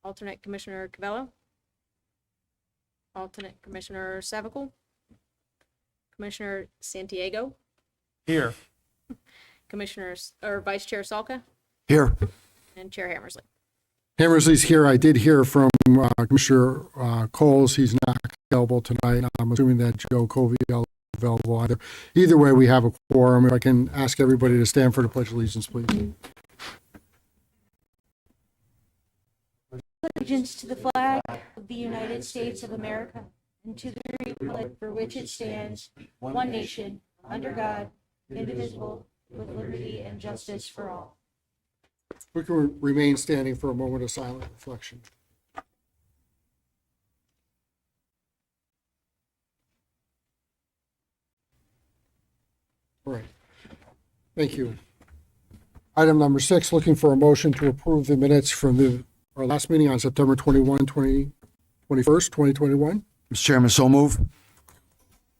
Alternate Commissioner Cavello. Alternate Commissioner Savicle. Commissioner Santiago. Here. Commissioners or Vice Chair Salka Here. and Chair Hammersley. Hammersley's here. I did hear from Commissioner Coles. He's not available tonight. I'm assuming that Joe Covey is available either. Either way, we have a quorum. If I can ask everybody to stand for the Pledge of Allegiance, please. Allegiance to the flag of the United States of America and to the republic for which it stands, one nation, under God, indivisible, with liberty and justice for all. We can remain standing for a moment of silent reflection. All right. Thank you. Item number 6, looking for a motion to approve the minutes from our last meeting on September 2021. Mr. Chairman, so move.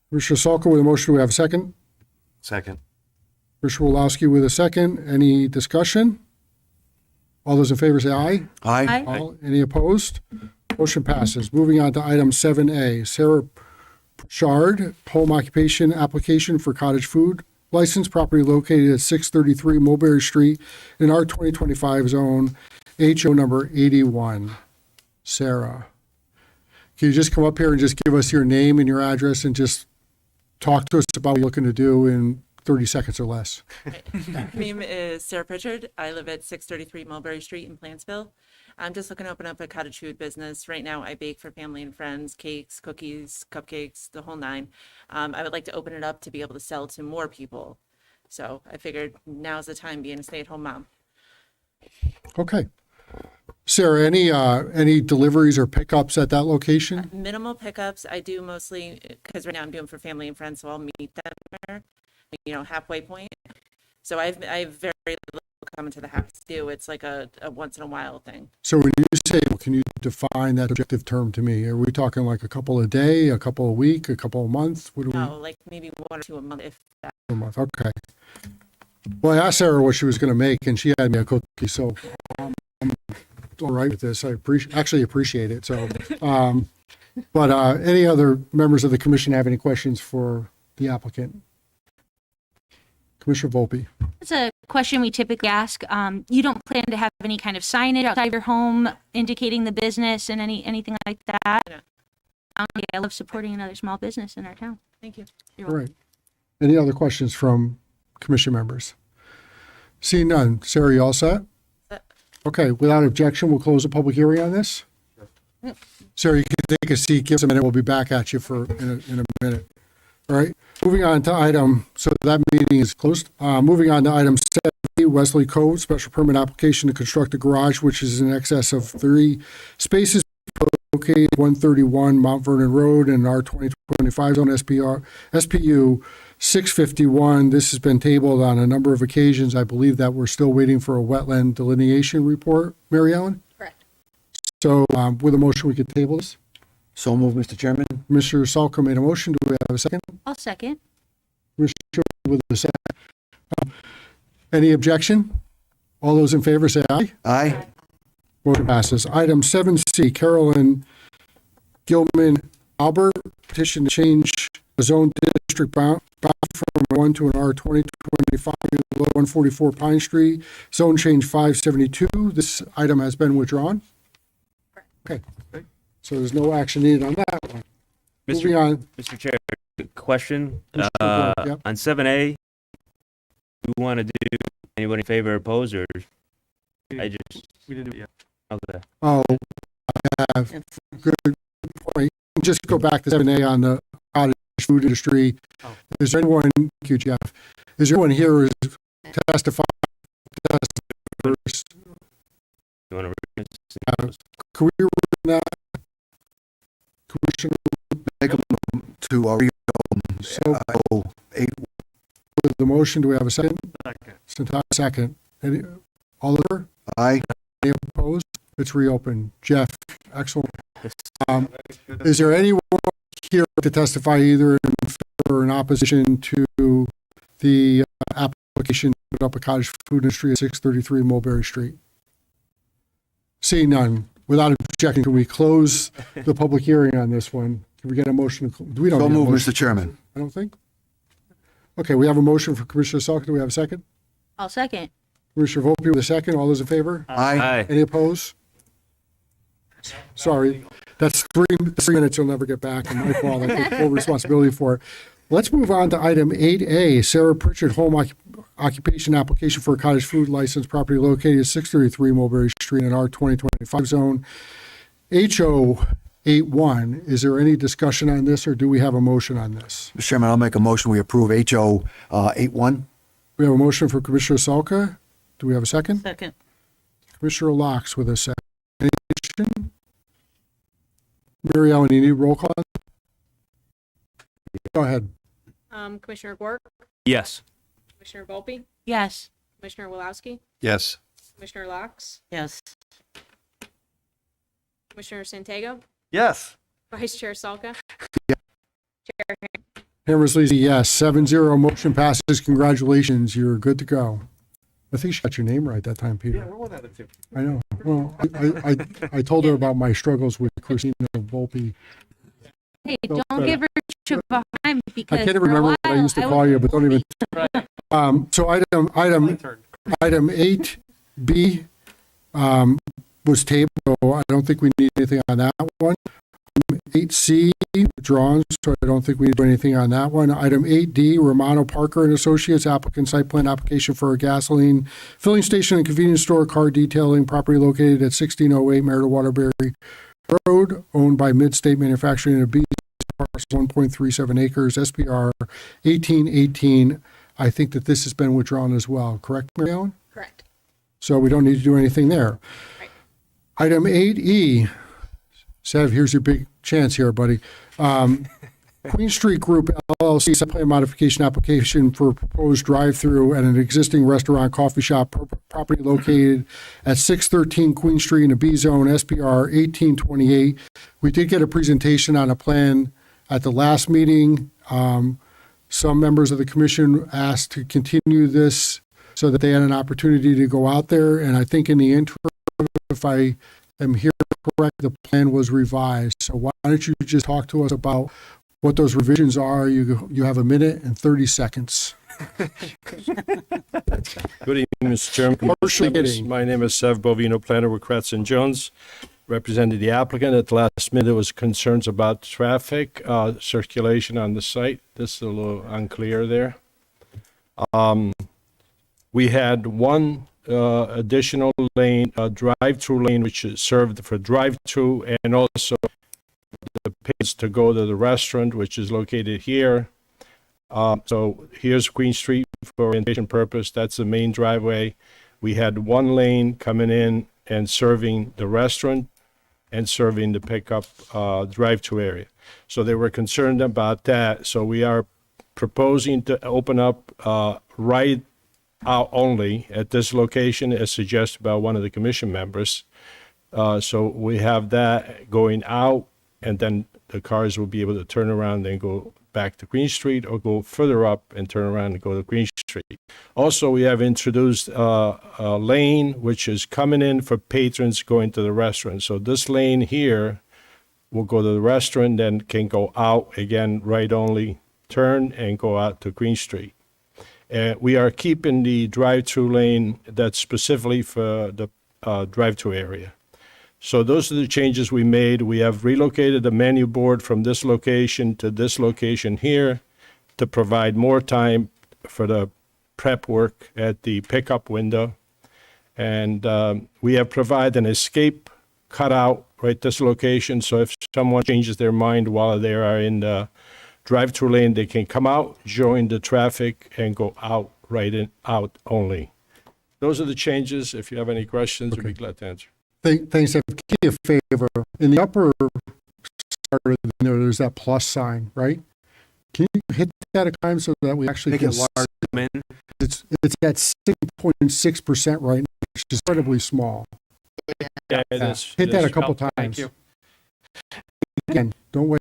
Commissioner Salka with a motion. Do we have a second? Second. Commissioner Woloski with a second. Any discussion? All those in favor say aye. Aye. Any opposed? Motion passes. Moving on to item 7A, Sarah Pritchard, home occupation application for cottage food license, property located at 633 Mulberry Street in our 2025 zone, HO number 81. Sarah, can you just come up here and just give us your name and your address and just talk to us about what you're looking to do in 30 seconds or less? My name is Sarah Pritchard. I live at 633 Mulberry Street in Plantsville. I'm just looking to open up a cottage food business. Right now, I bake for family and friends, cakes, cookies, cupcakes, the whole nine. I would like to open it up to be able to sell to more people. So I figured now's the time being a stay-at-home mom. Okay. Sarah, any deliveries or pickups at that location? Minimal pickups. I do mostly, because right now I'm doing for family and friends, so I'll meet them there, halfway point. So I have very little coming to the house too. It's like a once in a while thing. So when you say, can you define that objective term to me? Are we talking like a couple a day, a couple a week, a couple a month? What do we? No, like maybe 1 or 2 a month, if that. A month. Okay. Well, I asked Sarah what she was going to make, and she had me a cookie. So I'm all right with this. I appreciate it. So, but any other members of the commission have any questions for the applicant? Commissioner Volpe. It's a question we typically ask. You don't plan to have any kind of signage outside your home indicating the business and anything like that? No. I love supporting another small business in our town. Thank you. You're All welcome. right. Any other questions from commission members? Seeing none. Sarah, you all set? Set. Okay. Without objection, we'll close the public hearing on this. Sarah, you can take a seat. Give us a minute. We'll be back at you in a minute. All right. Moving on to so that meeting is closed. Moving on to item 7, Wesley Cove, special permit application to construct a garage, which is in excess of 3 spaces located 131 Mount Vernon Road in our 2025 zone SPU 651. This has been tabled on a number of occasions. I believe that we're still waiting for a wetland delineation report, Mary Ellen? Correct. So with a motion, we could table this. So move, Mr. Chairman. Commissioner Salka made a motion. Do we have a second? I'll second. Commissioner with a second. Any objection? All those in favor say aye. Aye. Motion passes. Item 7C, Carolyn Gilman Albert, petition to change the zone district bound from 1 to an R 2025 144 Pine Street, zone change 572. This item has been withdrawn. Okay. So there's no action needed on that one. Moving on. Mr. Chair, question. Yep. On 7A, we want to do anybody in favor or oppose, or we didn't do it yet. Okay. Oh, I have good point. Just go back to 7A on the cottage food industry. Oh. Is there anyone, thank you, Jeff, is there anyone here who is testifying first? You want to read this? Can we run that? Commissioner, Make a move to so 8. with the motion, do we have a second? Second. Second. Any, all over? Aye. Any opposed? It's reopened. Jeff, excellent. Is there anyone here to testify either in favor or in opposition to the application to put up a cottage food industry at 633 Mulberry Street? Seeing none. without objection, can we close the public hearing on this one? Can we get a motion? We don't So need a moved, motion, Mr. Chairman. I don't think. Okay, we have a motion for Commissioner Salka. Do we have a second? I'll second. Commissioner Volpe with a second. All those in favor? Aye. Any opposed? Sorry, that's 3 minutes you'll never get back, and my fault. I take full responsibility for it. Let's move on to item 8A, Sarah Pritchard home occupation application for a cottage food license, property located at 633 Mulberry Street in our 2025 zone. HO 81, is there any discussion on this, or do we have a motion on this? Mr. Chairman, I'll make a motion. We approve HO 81. We have a motion for Commissioner Salka. Do we have a second? Second. Commissioner Locks with a second. Any discussion? Mary Ellen, you need roll call? Go ahead. Commissioner Quirk, Yes. Commissioner Volpe, Yes. Commissioner Wilowski, Yes. Commissioner Locks, Yes. Commissioner Santiago, Yes. Vice Chair Salka, Hammersley, yes. 7-0, motion passes. Congratulations. You're good to go. I think she got your name right that time, Peter. Yeah, we're one out of two. I know. Well, I told her about my struggles with Christina Volpe. Hey, No, don't better. give her shit behind because I can't even for a remember what I while, used to was- call you, but don't even. So My turn. item 8B was tabled, so I don't think we need anything on that one. 8C withdrawn, so I don't think we need to do anything on that one. Item 8D, Romano Parker and Associates, applicant site plan application for a gasoline filling station and convenience store, car detailing, property located at 1608 Merida Waterbury Road, owned by Midstate Manufacturing and a B parcel 1.37 acres, SPR 1818. I think that this has been withdrawn as well, correct, Mary Ellen? correct. So we don't need to do anything there. Right. Item 8E, Sev, here's your big chance here, buddy. Queen Street Group LLC site plan modification application for proposed drive-through at an existing restaurant coffee shop property located at 613 Queen Street in a B zone, SPR 1828. We did get a presentation on a plan at the last meeting. Some members of the commission asked to continue this so that they had an opportunity to go out there. And I think in the interim, if I am here correct, the plan was revised. So why don't you just talk to us about what those revisions are? You have a minute and 30 seconds. Good evening, Mr. Chairman. Partially Commissioners. kidding. My name is Sev Bovino, planner with Kratz and Jones, represented the applicant. At the last minute, there was concerns about traffic circulation on the site. This is a little unclear there. We had one additional lane, drive-through lane, which is served for drive-through, and also the pace to go to the restaurant, which is located here. So here's Queen Street for orientation purpose. That's the main driveway. We had one lane coming in and serving the restaurant and serving the pickup drive-through area. So they were concerned about that. So we are proposing to open up right out only at this location, as suggested by one of the commission members. So we have that going out, and then the cars will be able to turn around and go back to Queen Street or go further up and turn around and go to Queen Street. Also, we have introduced a lane which is coming in for patrons going to the restaurant. So this lane here will go to the restaurant, then can go out again, right only, turn and go out to Queen Street. We are keeping the drive-through lane that's specifically for the drive-through area. So those are the changes we made. We have relocated the menu board from this location to this location here to provide more time for the prep work at the pickup window. And we have provided an escape cutout right this location. So if someone changes their mind while they are in the drive-through lane, they can come out, join the traffic, and go out, right in, out only. Those are the changes. If you have any questions, we'd be glad to answer. Thanks. Can you a favor? In the upper part of there's that plus sign, right? Can you hit that a time so that we actually Make can it large. Man, It's at 6.6% right now, which is incredibly small. Yeah, it Yeah. is. Hit It that is. a couple Oh, times. Thank you. Again, don't wait.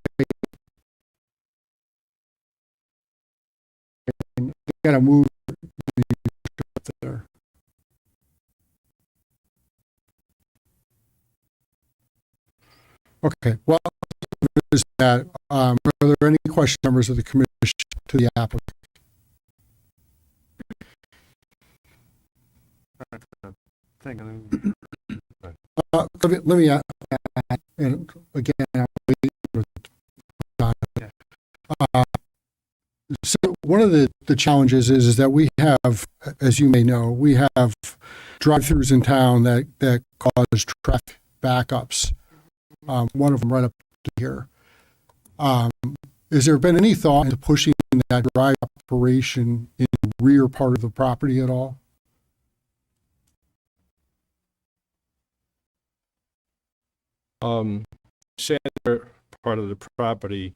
You gotta move there. Okay, well, is that, are there any questions, members of the commission, to the applicant? Let me add, and again, I'll wait for John. So one of the challenges is that we have, as you may know, we have drive-throughs in town that cause traffic backups. One of them right up to here. Has there been any thought into pushing that drive operation in the rear part of the property at all? Center part of the property,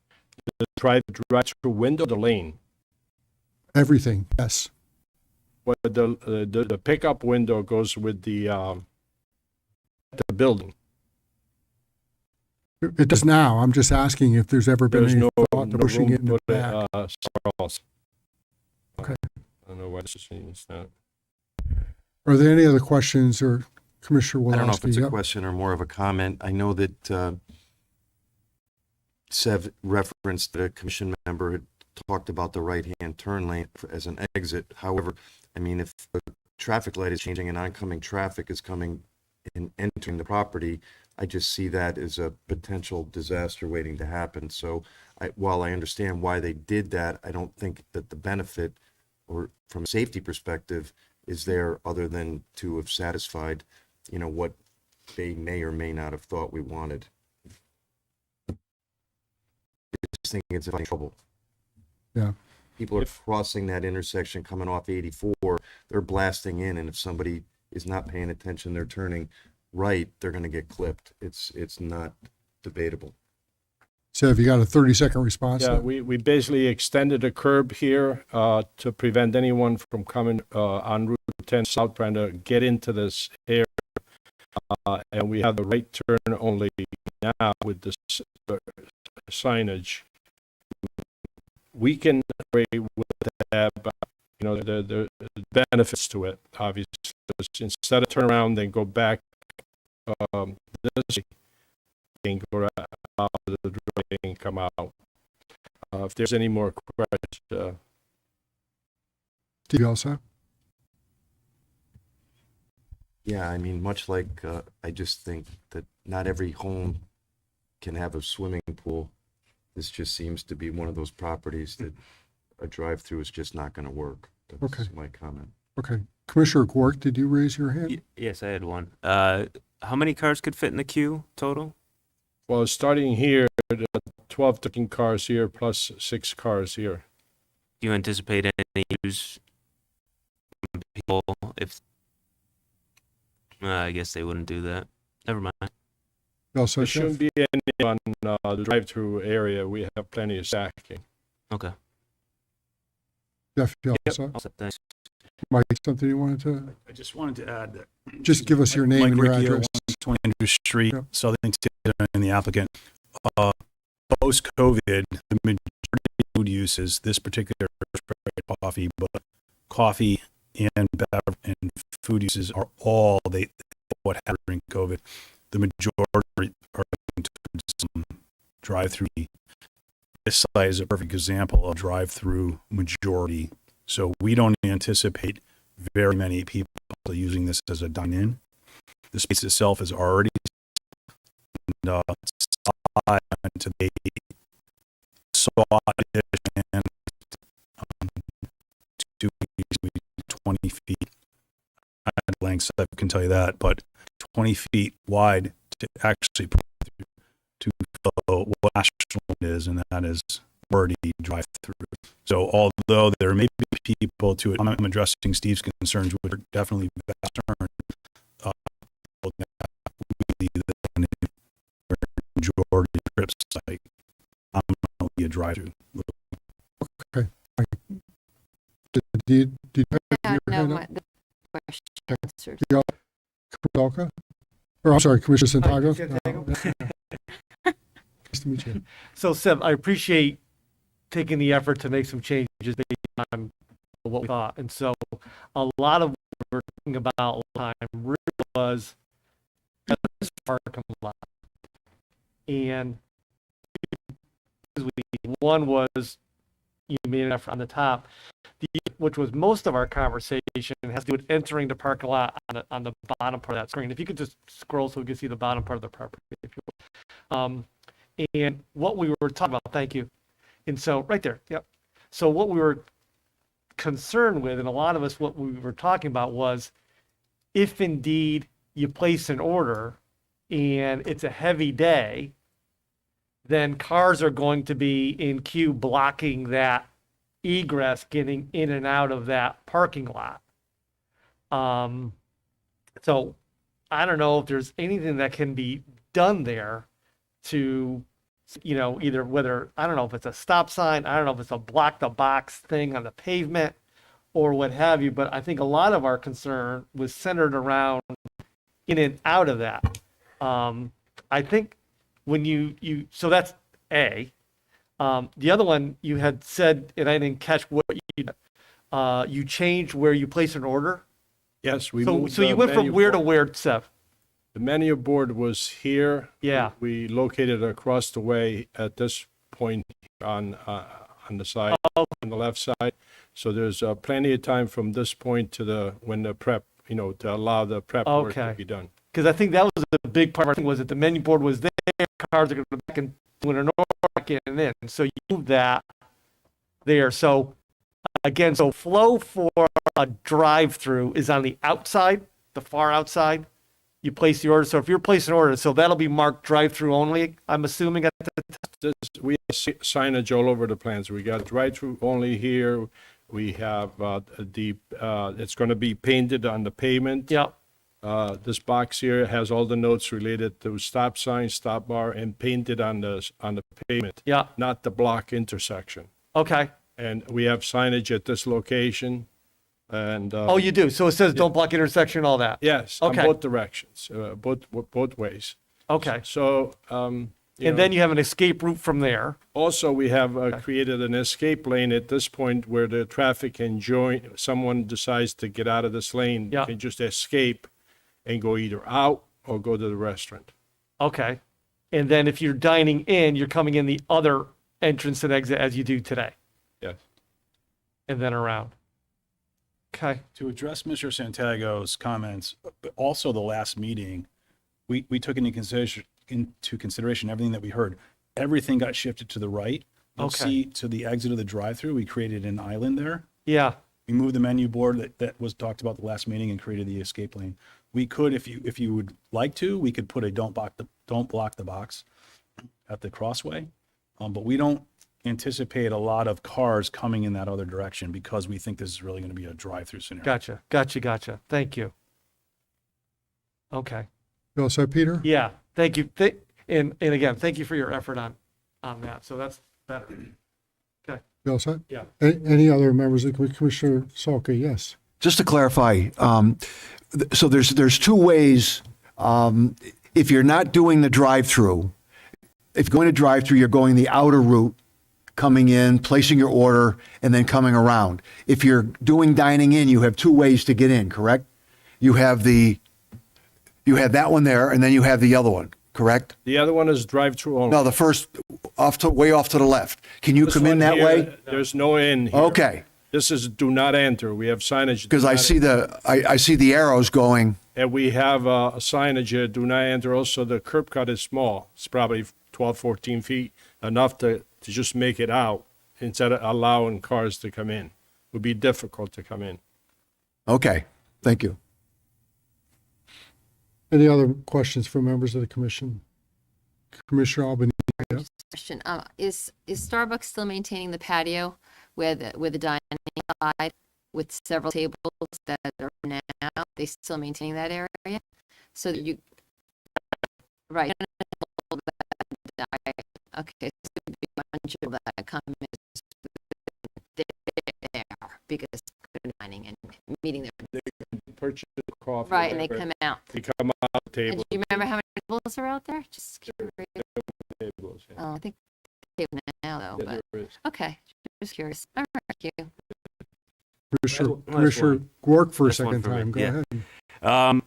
the drive-through window, the lane. Everything, yes. Well, the pickup window goes with the building. It does now. I'm just asking if there's ever been There's any no thought to pushing room it in to the put back. somewhere else. Okay. I don't know why this is not. Are there any other questions, or Commissioner Woloski? I don't know if it's a Yep. question or more of a comment. I know that Sev referenced that a commission member had talked about the right-hand turn lane as an exit. However, I mean, if the traffic light is changing and oncoming traffic is coming and entering the property, I just see that as a potential disaster waiting to happen. So while I understand why they did that, I don't think that the benefit, or from a safety perspective, is there other than to have satisfied, what they may or may not have thought we wanted. I just think it's in trouble. Yeah. People are crossing that intersection coming off 84, they're blasting in, and if somebody is not paying attention, they're turning right, they're going to get clipped. It's not debatable. So have you got a 30-second response? Yeah, there? we basically extended a curb here to prevent anyone from coming on Route 10 South trying to get into this area. And we have the right turn only now with this signage. We can agree with that, but the benefits to it, obviously. Instead of turn around, then go back this way, and go out to the driveway and come out. If there's any more questions, Steve, you all set? Yeah, I mean, much like I just think that not every home can have a swimming pool. This just seems to be one of those properties that a drive-through is just not going to work. That's Okay. my comment. Okay. Commissioner Quark, did you raise your hand? Yes, I had one. How many cars could fit in the queue total? well, starting here, 12, 13 cars here, plus 6 cars here. Do you anticipate any use from people if? I guess they wouldn't do that. Never mind. You all set, There Jeff? shouldn't be any on the drive-through area. We have plenty of stacking. Okay. Jeff, you all Yep. set? All set, thanks. Mike, something you wanted to? I just wanted to add that. Just give us your name Mike and your Riccio, address. 120 Andrew Street, Yep. Southern Tier, and the applicant. Post-COVID, the majority of food uses, this particular coffee, but coffee and beverage and food uses are all what happened during COVID. The majority are towards drive-through. This site is a perfect example of drive-through majority. So we don't anticipate very many people using this as a dine-in. The space itself is already to the saw addition and 20 feet at length. I can tell you that, but 20 feet wide to actually put to what Ashland is, and that is already drive through. So although there may be people to it, I'm addressing Steve's concerns, which are definitely vast concern. Majority of trips like I'm going to be a drive-through. Did you have Yeah, your no, hand my, up? the question answered. Commissioner Dalka? Or, I'm sorry, Commissioner Santago? Nice to meet you. So, Seb, I appreciate taking the effort to make some changes based on what we thought. And so a lot of what we were thinking about all the time really was this parking lot. And one was, you made an effort on the top, which was most of our conversation, has to do with entering the parking lot on the bottom part of that screen. If you could just scroll so we can see the bottom part of the property, if you will. And what we were talking about, thank you. And so, right there, yep. So what we were concerned with, and a lot of us, what we were talking about was, if indeed you place an order and it's a heavy day, then cars are going to be in queue blocking that egress getting in and out of that parking lot. So I don't know if there's anything that can be done there to, either whether, I don't know if it's a stop sign, I don't know if it's a block the box thing on the pavement or what have you, but I think a lot of our concern was centered around in and out of that. I think when so that's A. The other one you had said, and I didn't catch what you changed where you place an order. Yes, we So moved you the went from menu where to board. where, Seth? The menu board was here. Yeah. We located it across the way at this point on the side, on the left side. So there's plenty of time from this point to when the prep, to allow the prep work to Okay. be done. Because I think that was a big part of our thing, was that the menu board was there, cars are going to go back and doing an order back in and in. So you move that there. So again, so flow for a drive-through is on the outside, the far outside. You place the order. So if you're placing an order, so that'll be marked drive-through only, I'm assuming at the We have signage all over the plans. We got drive-through only here. We have it's going to be painted on the pavement. yeah. This box here has all the notes related to stop sign, stop bar, and painted on the pavement, Yeah. not the block intersection. Okay. And we have signage at this location, and Oh, you do. So it says don't block intersection, all that. yes, on Okay. both directions, both ways. Okay. So, And then you have an escape route from there. also we have created an escape lane at this point where the traffic can join. Someone decides to get out of this lane, Yeah. can just escape and go either out or go to the restaurant. Okay. And then if you're dining in, you're coming in the other entrance and exit as you do today, Yes. and then around. Okay. To address Mr. Santiago's comments, but also the last meeting, we took into consideration everything that we heard. Everything got shifted to the right. You'll Okay. see to the exit of the drive-through, we created an island there. Yeah. We moved the menu board that was talked about the last meeting and created the escape lane. We could, if you would like to, we could put a don't block the box at the crossway. But we don't anticipate a lot of cars coming in that other direction because we think this is really going to be a drive-through scenario. Gotcha. Thank you. Okay. You all set, Peter? Yeah. Thank you. And again, thank you for your effort on that. So that's better. Okay. You all set? Yeah. Any other members of the Commissioner Salke? Yes. Just to clarify, so there's two ways. If you're not doing the drive-through, if you're going to drive-through, you're going the outer route, coming in, placing your order, and then coming around. If you're doing dining in, you have two ways to get in, correct? You have that one there, and then you have the other one, correct? The other one is drive-through only. No, the first way off to the left. Can you This come in one that here, way? There's no in here. Okay, This is do not enter. We have signage. because I see the arrows going. And we have a signage here, do not enter. Also, the curb cut is small. It's probably 12, 14 feet, enough to just make it out instead of allowing cars to come in. Would be difficult to come in. Okay, thank you. Any other questions from members of the commission? Commissioner Albany? Question, is Starbucks still maintaining the patio where the dining side with several tables that are now, they still maintaining that area? So that you, right. Okay, so there'd be a bunch of that come in there because they're dining and meeting their, Purchase coffee. right, and they whatever. come out. They come out the And table. do you remember how many tables are out there? Just curious. Tables, yeah. Oh, I think table now though, Yeah, but, there is. okay, just curious. All right, thank you. Commissioner Gwark for a Last one second for me, time. Go yeah. ahead.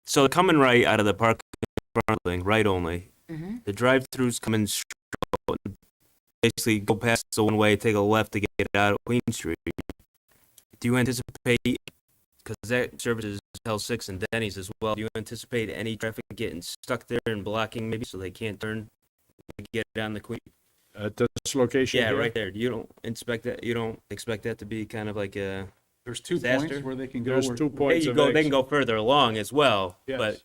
So coming right out of the parking building, right only, The drive-throughs come in straight, basically go past the one way, take a left to get out of Queen Street. Do you anticipate, because that service is L 6 and Denny's as well, do you anticipate any traffic getting stuck there and blocking maybe so they can't turn and get down the Queen? At this location Yeah, here? right there. You don't expect that to be kind of like a There's 2 disaster? points where they can go. There's where- 2 They points you of go. They exit. can go further along as well. Yes. But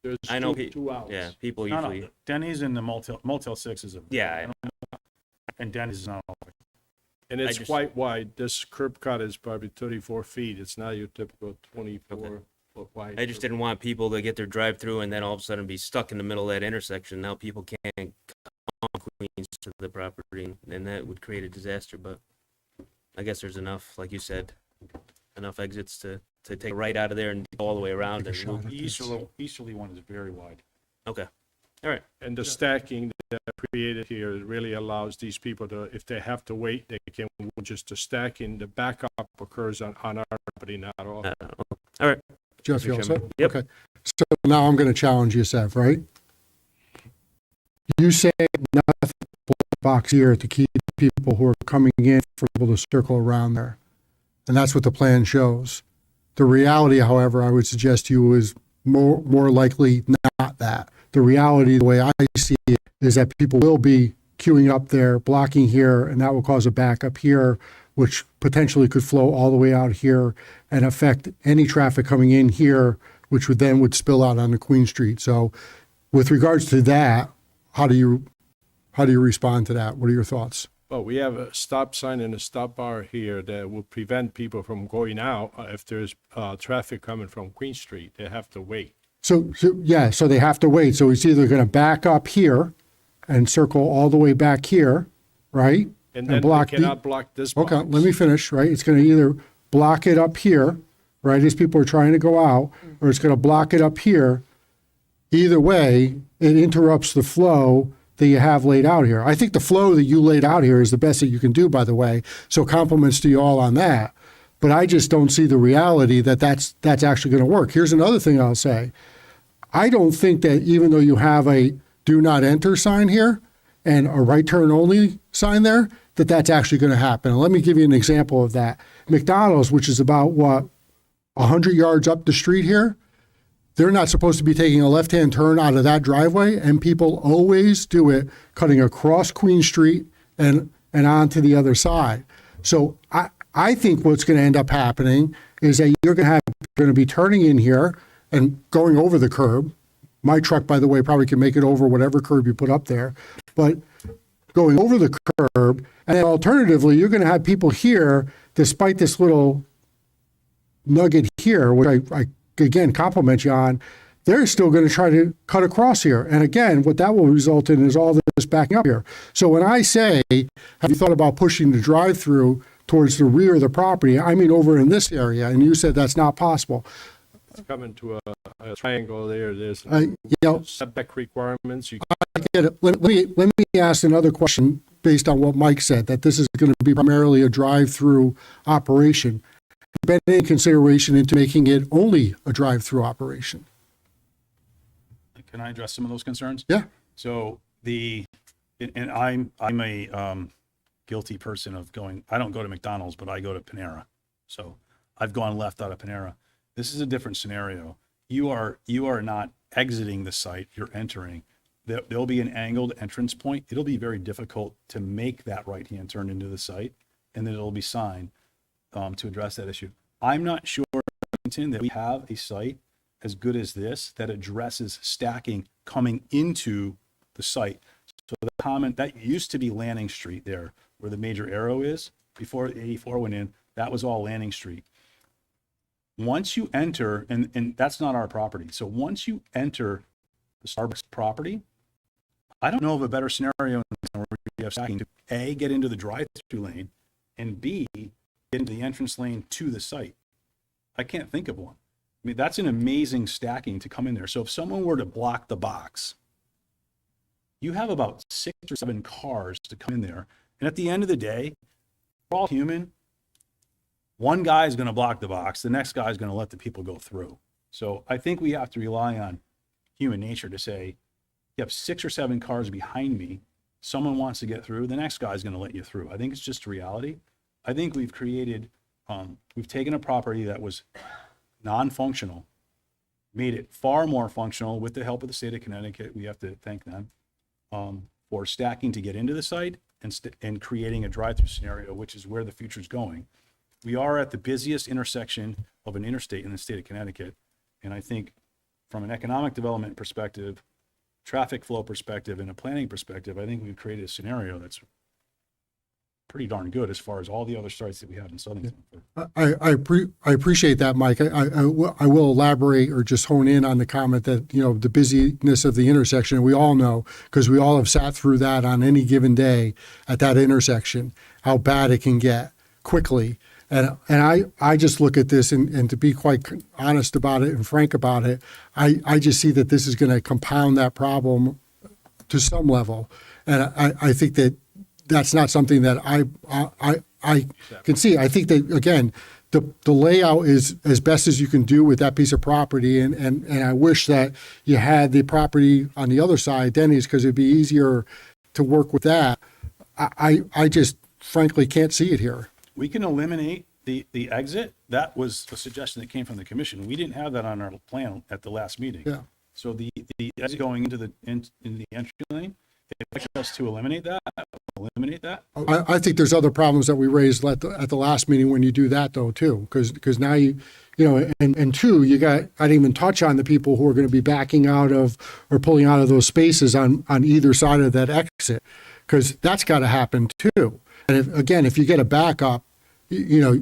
There's I know two outs. yeah, people No, usually. no, Denny's and the Motel 6 is a. Yeah, And Denny's is not. And it's just- quite wide. This curb cut is probably 34 feet. It's not your typical 24-foot wide. I just didn't want people to get their drive-through and then all of a sudden be stuck in the middle of that intersection. Now people can't come on Queens to the property, and that would create a disaster. But I guess there's enough, like you said, enough exits to take a right out of there and go all the way around. Take a And loop. shot. The easterly one is very wide. Okay, all right. And the stacking that I created here really allows these people to, if they have to wait, they can, just the stacking, the backup occurs on our property, not off. All right. Jeff, you all set? Yep. Okay. So now I'm going to challenge you, Seth, right? You say nothing but box here to keep people who are coming in for people to circle around there. And that's what the plan shows. The reality, however, I would suggest to you is more likely not that. The reality, the way I see it, is that people will be queuing up there, blocking here, and that will cause a backup here, which potentially could flow all the way out here and affect any traffic coming in here, which would spill out onto Queen Street. So with regards to that, how do you respond to that? What are your thoughts? Well, we have a stop sign and a stop bar here that will prevent people from going out. If there's traffic coming from Queen Street, they have to wait. So they have to wait. So it's either going to back up here and circle all the way back here, right? And then block they cannot block this box. Okay, let me finish, right? It's going to either block it up here, right, as people are trying to go out, or it's going to block it up here. Either way, it interrupts the flow that you have laid out here. I think the flow that you laid out here is the best that you can do, by the way. So compliments to you all on that. But I just don't see the reality that that's actually going to work. Here's another thing I'll say. I don't think that even though you have a do not enter sign here and a right turn only sign there, that that's actually going to happen. And let me give you an example of that. McDonald's, which is about 100 yards up the street here, they're not supposed to be taking a left-hand turn out of that driveway, and people always do it cutting across Queen Street and on to the other side. So I think what's going to end up happening is that you're going to be turning in here and going over the curb. My truck, by the way, probably can make it over whatever curb you put up there, but going over the curb, and then alternatively, you're going to have people here, despite this little nugget here, which I again compliment you on, they're still going to try to cut across here. And again, what that will result in is all this backing up here. So when I say, have you thought about pushing the drive-through towards the rear of the property? I mean over in this area, and you said that's not possible. It's coming to a triangle there. There's setback requirements. I get it. Let me ask another question based on what Mike said, that this is going to be primarily a drive-through operation. Been any consideration into making it only a drive-through operation? Can I address some of those concerns? Yeah. So and I'm a guilty person of going, I don't go to McDonald's, but I go to Panera. So I've gone left out of Panera. This is a different scenario. You are not exiting the site, you're entering. There'll be an angled entrance point. It'll be very difficult to make that right-hand turn into the site, and then it'll be signed to address that issue. I'm not sure that we have a site as good as this that addresses stacking coming into the site. So the comment that used to be Lanning Street there, where the major arrow is, before 84 went in, that was all Lanning Street. Once you enter, and that's not our property. So once you enter the Starbucks property, I don't know of a better scenario where you have stacking to A, get into the drive-through lane, and B, get into the entrance lane to the site. I can't think of one. I mean, that's an amazing stacking to come in there. So if someone were to block the box, you have about 6 or 7 cars to come in there. And at the end of the day, we're all human. One guy is going to block the box. The next guy is going to let the people go through. So I think we have to rely on human nature to say, you have 6 or 7 cars behind me, someone wants to get through, the next guy's going to let you through. I think it's just reality. I think we've created, we've taken a property that was non-functional, made it far more functional with the help of the state of Connecticut. We have to thank them for stacking to get into the site and creating a drive-through scenario, which is where the future is going. We are at the busiest intersection of an interstate in the state of Connecticut. And I think from an economic development perspective, traffic flow perspective, and a planning perspective, I think we've created a scenario that's pretty darn good as far as all the other sites that we have in Southington. I appreciate that, Mike. I will elaborate or just hone in on the comment that, the busyness of the intersection, we all know, because we all have sat through that on any given day at that intersection, how bad it can get quickly. And I just look at this and to be quite honest about it and frank about it, I just see that this is going to compound that problem to some level. And I think that that's not something that I can see. I think that, again, the layout is as best as you can do with that piece of property. And I wish that you had the property on the other side, Denny's, because it'd be easier to work with that. I just frankly can't see it here. We can eliminate the exit. That was a suggestion that came from the commission. We didn't have that on our plan at the last meeting. Yeah. So the exit going into in the entry lane, if it allows us to eliminate that. I think there's other problems that we raised at the last meeting when you do that though too, because now and two, I didn't even touch on the people who are going to be backing out of or pulling out of those spaces on either side of that exit, because that's got to happen too. And if you get a backup, it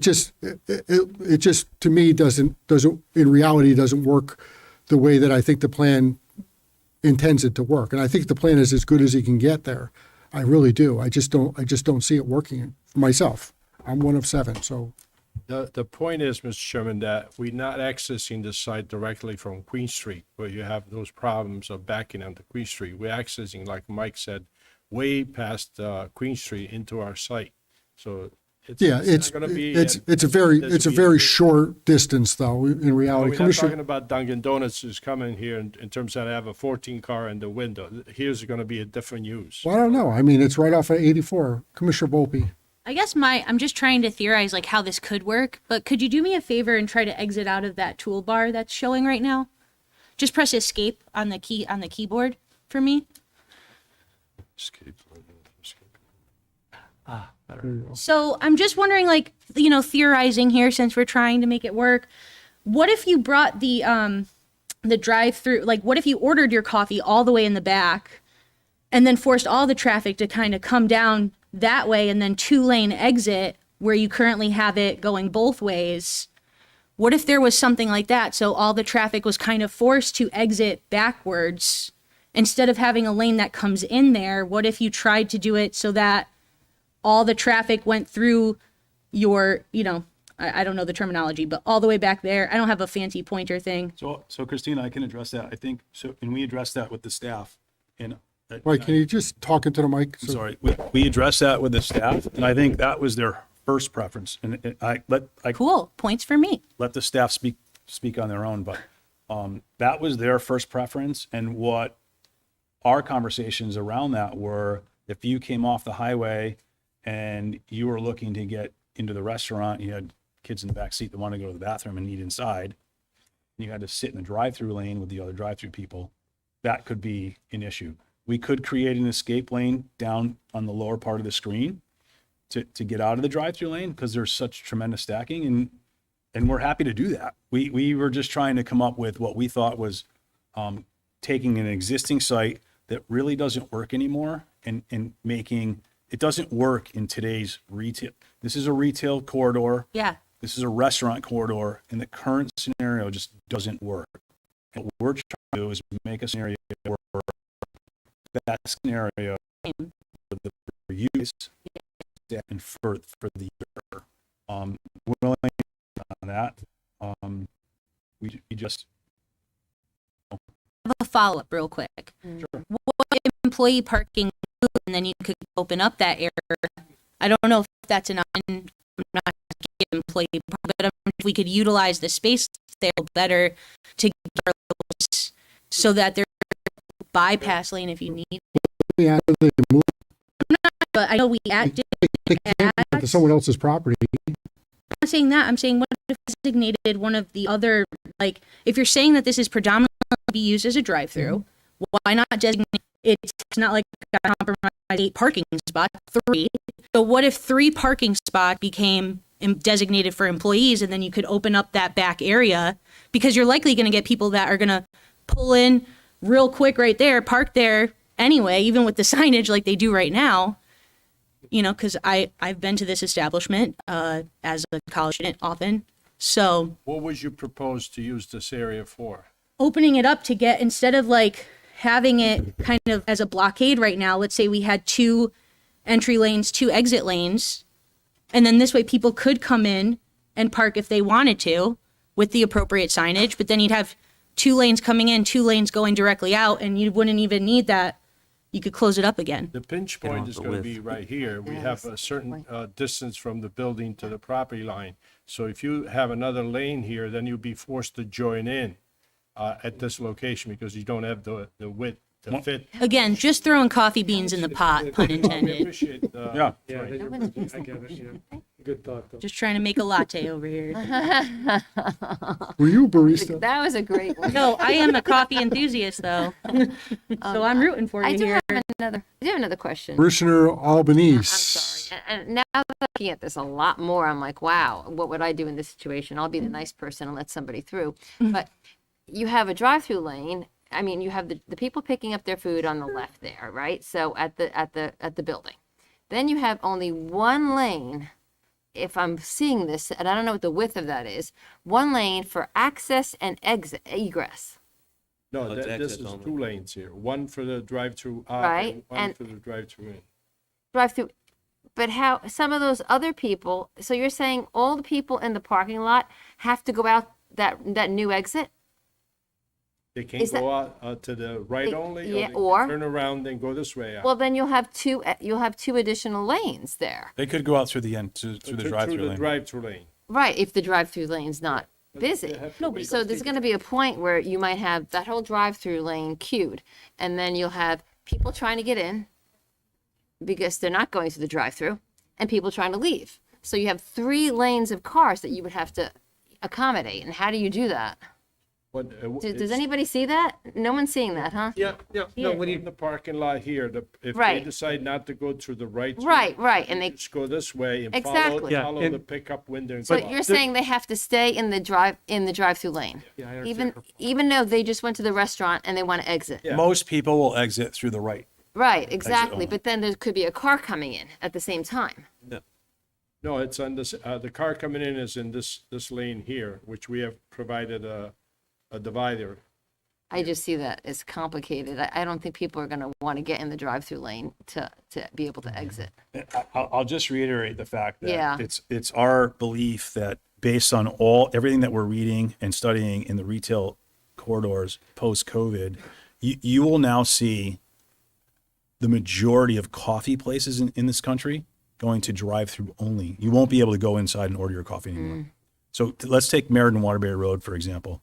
just to me doesn't in reality doesn't work the way that I think the plan intends it to work. And I think the plan is as good as he can get there. I really do. I just don't see it working for myself. I'm one of 7. So The point is, Mr. Chairman, that we're not accessing the site directly from Queen Street, where you have those problems of backing onto Queen Street. We're accessing, like Mike said, way past Queen Street into our site. So it's not gonna be. It's a very short distance though in reality. We're not talking about Dunkin' Donuts is coming here in terms of have a 14 car in the window. Here's going to be a different use. Well, I don't know. I mean, it's right off of 84. Commissioner Volpe. I guess I'm just trying to theorize like how this could work, but could you do me a favor and try to exit out of that toolbar that's showing right now? Just press escape on the keyboard for me. Escape. Better. So I'm just wondering, like, theorizing here since we're trying to make it work. What if you brought the drive-through, like, what if you ordered your coffee all the way in the back and then forced all the traffic to kind of come down that way and then 2-lane exit where you currently have it going both ways? What if there was something like that? So all the traffic was kind of forced to exit backwards instead of having a lane that comes in there. What if you tried to do it so that all the traffic went through your, I don't know the terminology, but all the way back there? I don't have a fancy pointer thing. So Christina, I can address that. I think so, and we addressed that with the staff. And Mike, can you just talk into the mic? I'm sorry, we addressed that with the staff, and I think that was their first preference. And Cool, points for me. let the staff speak on their own, but that was their first preference. And what our conversations around that were, if you came off the highway and you were looking to get into the restaurant, you had kids in the back seat that want to go to the bathroom and eat inside, and you had to sit in the drive-through lane with the other drive-through people, that could be an issue. We could create an escape lane down on the lower part of the screen to get out of the drive-through lane because there's such tremendous stacking, and we're happy to do that. We were just trying to come up with what we thought was taking an existing site that really doesn't work anymore and making it doesn't work in today's retail. This is a retail corridor. Yeah. This is a restaurant corridor, and the current scenario just doesn't work. And what we're trying to do is make a scenario where that scenario for the use and for the year. We're willing on that. We just I have a follow-up real quick. Sure. What if employee parking, and then you could open up that area? I don't know if that's an option. I'm not going to give employee, but if we could utilize the space there better to get our so that there's a bypass lane if you need. After they move, But I know we did they can't get to someone else's property. I'm not saying that. I'm saying what if designated one of the other, like, if you're saying that this is predominantly be used as a drive-through, why not designate it's not like a compromised 8 parking spot, 3. So what if 3 parking spots became designated for employees, and then you could open up that back area, because you're likely going to get people that are going to pull in real quick right there, park there anyway, even with the signage like they do right now. You know, because I've been to this establishment as a college student often. So What would you propose to use this area for? opening it up to get, instead of like having it kind of as a blockade right now, let's say we had 2 entry lanes, 2 exit lanes, and then this way people could come in and park if they wanted to with the appropriate signage, but then you'd have 2 lanes coming in, 2 lanes going directly out, and you wouldn't even need that. You could close it up again. The pinch point is the going to width. be right here. We have a certain distance from the building to the property line. So if you have another lane here, then you'll be forced to join in at this location because you don't have the width to fit. Again, just throwing coffee beans in the pot, pun I intended. appreciate, Yeah. Yeah, I get it, yeah. Good thought, though. Just trying to make a latte over here. Were you a barista? That was a great one. No, I am a coffee enthusiast, though. So I'm rooting for I you do here. have another question. Commissioner I'm Albanese. sorry. And now that I'm looking at this a lot more, I'm like, wow, what would I do in this situation? I'll be the nice person and let somebody through. But you have a drive-through lane. I mean, you have the people picking up their food on the left there, right? So at the building. Then you have only one lane, if I'm seeing this, and I don't know what the width of that is, one lane for access and egress. No, It's this exit is only. 2 lanes here. One for the drive-through out Right, and one and- for the drive-through in. Drive-through. But how some of those other people, so you're saying all the people in the parking lot have to go out that new exit? They can Is that- go out to the right They- only, yeah, or they or- can turn around and go this way out. Well, then you'll have two additional lanes there. They could go out through the end, through the drive-through Through the lane. drive-through lane. Right, if the drive-through lane's not busy. So there's going to be a point where you might have that whole drive-through lane queued, and then you'll have people trying to get in because they're not going through the drive-through, and people trying to leave. So you have 3 lanes of cars that you would have to accommodate. And how do you do that? But, Does it's anybody see that? No one's seeing that, huh? Yeah, no, when in you, the parking lot here, if they Right. decide not to go through the right. Right, and they. Just go this way and Exactly. Yeah, follow and- the pickup window. And So go out. you're saying they have to stay in the drive-through lane, yeah, I understand even her- even though they just went to the restaurant and they want to exit. Yeah. Most people will exit through the right. Right, exactly. only. But then there could be a car coming in at the same time. No, it's on this, the car coming in is in this lane here, which we have provided a divider. I just see that as complicated. I don't think people are going to want to get in the drive-through lane to be able to exit. I'll just reiterate the fact that Yeah. it's our belief that based on everything that we're reading and studying in the retail corridors post-COVID, you will now see the majority of coffee places in this country going to drive-through only. You won't be able to go inside and order your coffee anymore. So let's take Meriden Waterbury Road, for example.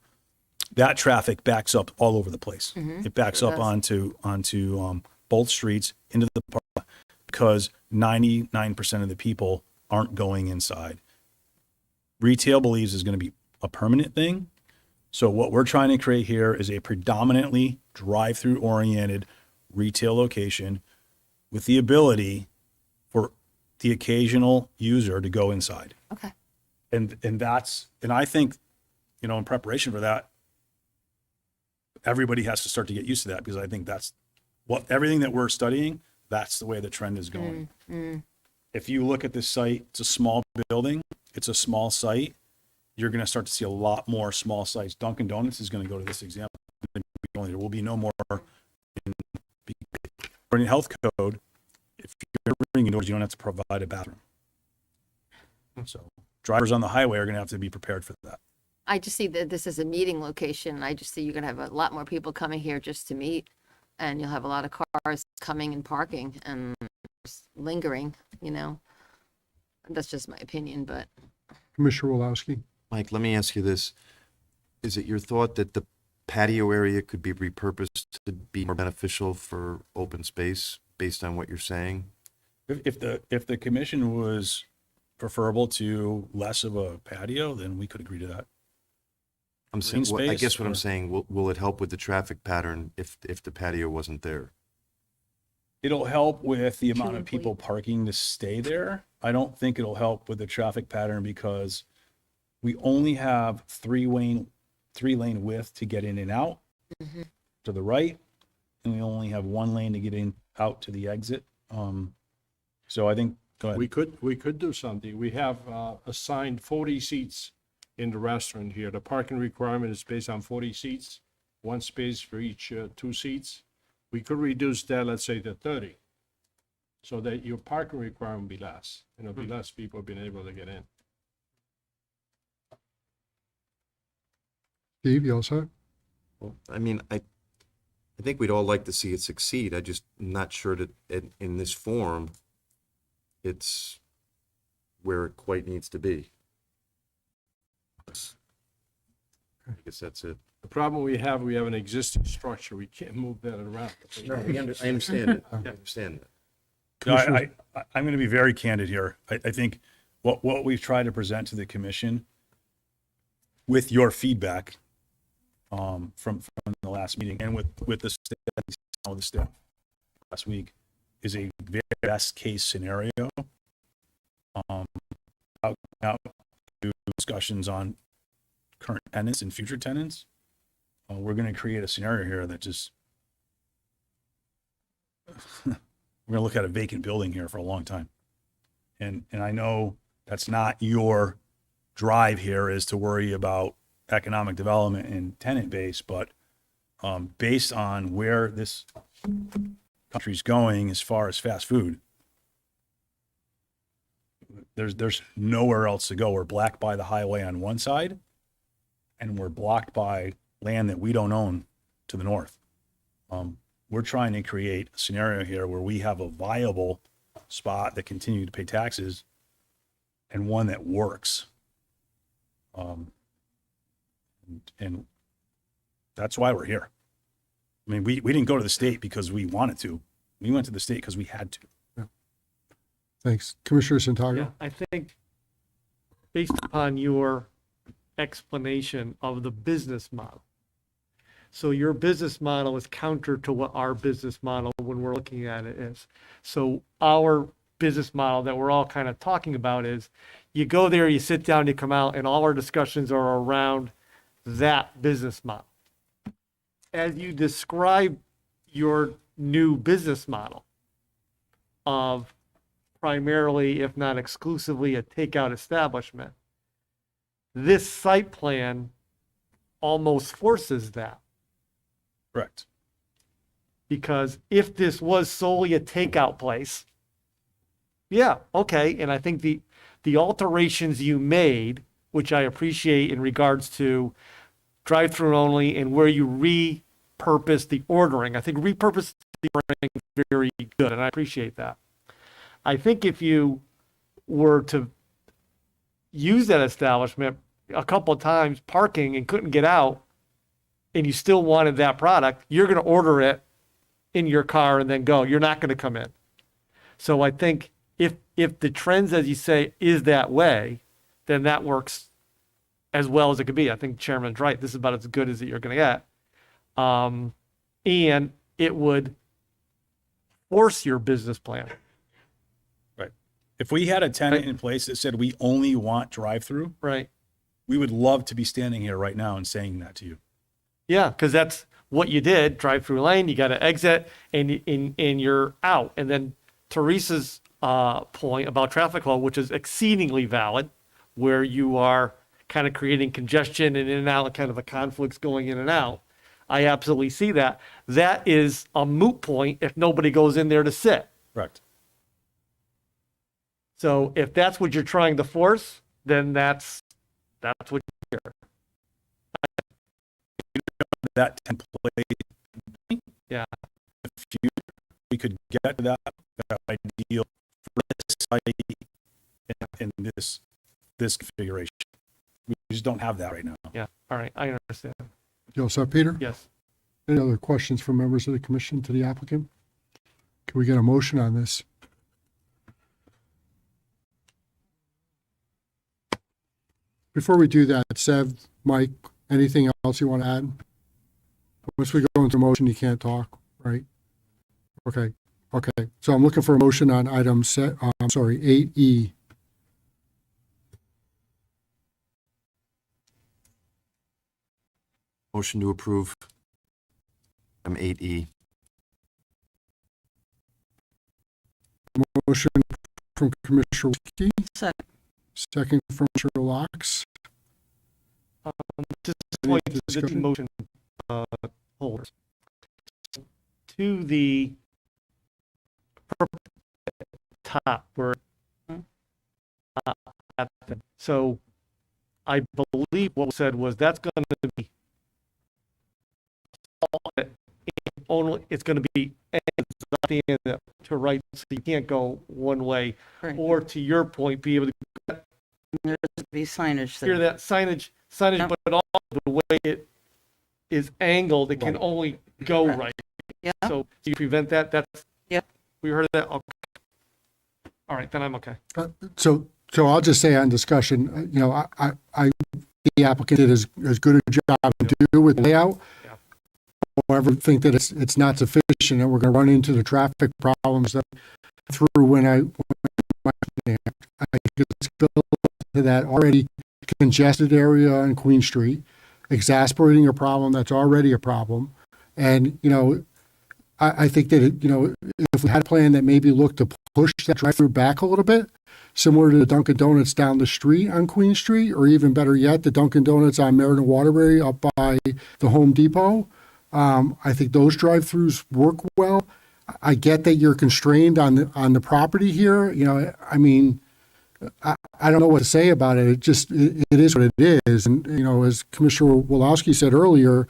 That traffic backs up all over the place. It backs Sure up does. onto both streets into the park because 99% of the people aren't going inside. Retail believes is going to be a permanent thing. So what we're trying to create here is a predominantly drive-through oriented retail location with the ability for the occasional user to go inside. Okay. And I think, in preparation for that, everybody has to start to get used to that because I think that's everything that we're studying, that's the way the trend is going. If you look at this site, it's a small building, it's a small site. You're going to start to see a lot more small sites. Dunkin' Donuts is going to go to this example. There will be no more in health code. If you're bringing indoors, you don't have to provide a bathroom. So drivers on the highway are going to have to be prepared for that. I just see that this is a meeting location. I just see you're going to have a lot more people coming here just to meet, and you'll have a lot of cars coming and parking and just lingering, That's just my opinion, but Commissioner Wolowski. Mike, let me ask you this. Is it your thought that the patio area could be repurposed to be more beneficial for open space based on what you're saying? If the commission was preferable to less of a patio, then we could agree to that. I'm saying, Green I space, guess what I'm or- saying, will it help with the traffic pattern if the patio wasn't there? It'll help with the amount Two of people employees. parking to stay there. I don't think it'll help with the traffic pattern because we only have three lane width to get in and out to the right, and we only have one lane to get in out to the exit. So I think, go ahead. We could do something. We have assigned 40 seats in the restaurant here. The parking requirement is based on 40 seats, one space for each 2 seats. We could reduce that, let's say, to 30, so that your parking requirement will be less, and it'll be less people being able to get in. Steve, you all set? Well, I mean, I think we'd all like to see it succeed. I just not sure that in this form, it's where it quite needs to be. I guess that's it. The problem we have an existing structure. We can't move that around. I understand it. I understand that. No, I'm going to be very candid here. I think what we've tried to present to the commission with your feedback from the last meeting and with the staff last week is a very best case scenario. Out to discussions on current tenants and future tenants. We're going to create a scenario here that just we're going to look at a vacant building here for a long time. And I know that's not your drive here is to worry about economic development and tenant base, but based on where this country's going as far as fast food, there's nowhere else to go. We're blocked by the highway on one side, and we're blocked by land that we don't own to the north. We're trying to create a scenario here where we have a viable spot that continue to pay taxes and one that works. And that's why we're here. I mean, we didn't go to the state because we wanted to. We went to the state because we had to. Thanks. Commissioner Santago? Yeah, I think based upon your explanation of the business model. So your business model is counter to what our business model, when we're looking at it, is. So our business model that we're all kind of talking about is you go there, you sit down, you come out, and all our discussions are around that business model. As you describe your new business model of primarily, if not exclusively, a takeout establishment, this site plan almost forces that. Correct. Because if this was solely a takeout place, yeah, okay. And I think the alterations you made, which I appreciate in regards to drive-through only and where you repurpose the ordering, I think repurpose the ordering is very good, and I appreciate that. I think if you were to use that establishment a couple of times parking and couldn't get out, and you still wanted that product, you're going to order it in your car and then go. You're not going to come in. So I think if the trends, as you say, is that way, then that works as well as it could be. I think Chairman's right. This is about as good as you're going to get. And it would force your business plan. Right. If we had a tenant in place that said we only want drive-through, Right. we would love to be standing here right now and saying that to you. Yeah, because that's what you did. Drive through lane, you got to exit, and you're out. And then Teresa's point about traffic flow, which is exceedingly valid, where you are kind of creating congestion and in and out, kind of a conflicts going in and out. I absolutely see that. That is a moot point if nobody goes in there to sit. Correct. So if that's what you're trying to force, then that's what you're. That template. Yeah. If we could get to that ideal for this site in this configuration. We just don't have that right now. Yeah. All right. I understand. You all set, Peter? Yes. Any other questions from members of the commission to the applicant? Can we get a motion on this? Before we do that, Sev, Mike, anything else you want to add? Once we go into motion, you can't talk, right? Okay, okay. So I'm looking for a motion on item 8E. Motion to approve. I'm 8E. Motion from Commissioner Wilkie, Second. second from Commissioner Locks. Just Any point to the discussion? motion holders. To the top where so I believe what was said was that's going to be only it's going to be the end to right, so you can't go one way, or to your point, be able to be signage hear there. that signage, but also the way it is angled, it can only go right. Yeah. So you prevent that. That's Yep. We heard of that. Okay. All right, then I'm okay. So I'll just say on discussion, you know, I the applicant did as good a job to do with layout. Yeah. However, I think that it's not sufficient, and we're going to run into the traffic problems that through when I think it's built to that already congested area on Queen Street, exasperating a problem that's already a problem. And, you know, I think that, you know, if we had a plan that maybe looked to push that drive-through back a little bit, similar to the Dunkin' Donuts down the street on Queen Street, or even better yet, the Dunkin' Donuts on Meriden Waterbury up by the Home Depot, I think those drive-throughs work well. I get that you're constrained on the property here. You know, I mean, I don't know what to say about it. It just, it is what it is. And, you know, as Commissioner Wolowski said earlier,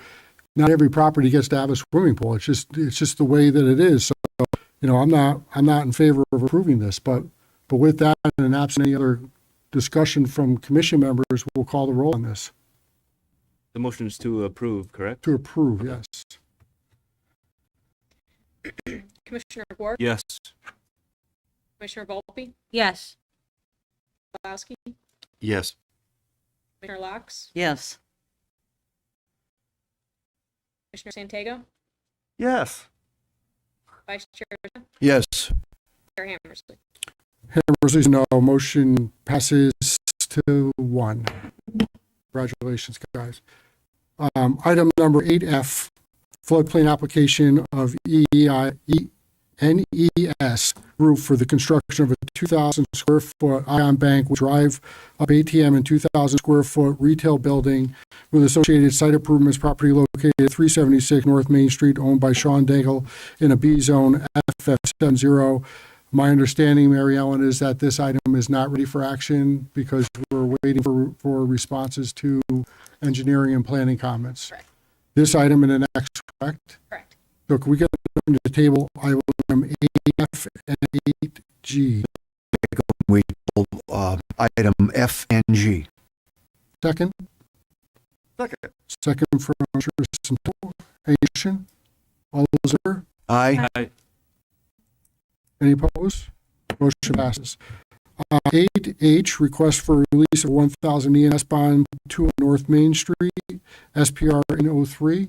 not every property gets to have a swimming pool. It's just the way that it is. So, you know, I'm not in favor of approving this, but with that and absent any other discussion from commission members, we'll call the roll on this. The motion is to approve, correct? To approve, yes. Commissioner Ward? Yes. Commissioner Volpe? Yes. Wolowski? Yes. Commissioner Locks? Yes. Commissioner Santego? Yes. Vice Chair Rizzo? Yes. Chair Hammersley? Hammersley's no. Motion passes to 1. Congratulations, guys. Item number 8F, floodplain application of NES roof for the construction of a 2,000 square foot ion bank with drive up ATM and 2,000 square foot retail building with associated site improvements, property located at 376 North Main Street, owned by Sean Daigle in a B zone FF70. My understanding, Mary Ellen, is that this item is not ready for action because we're waiting for responses to engineering and planning comments. Correct. This item in the next, correct? Correct. So can we get to the table item 8F and 8G? We item F and G. Second? Second. Second from Commissioner Santo. Any discussion? All those in favor? Aye. Aye. Any opposed? Motion passes. 8H, request for release of 1,000 E&S bond 2 North Main Street, SPR in 03.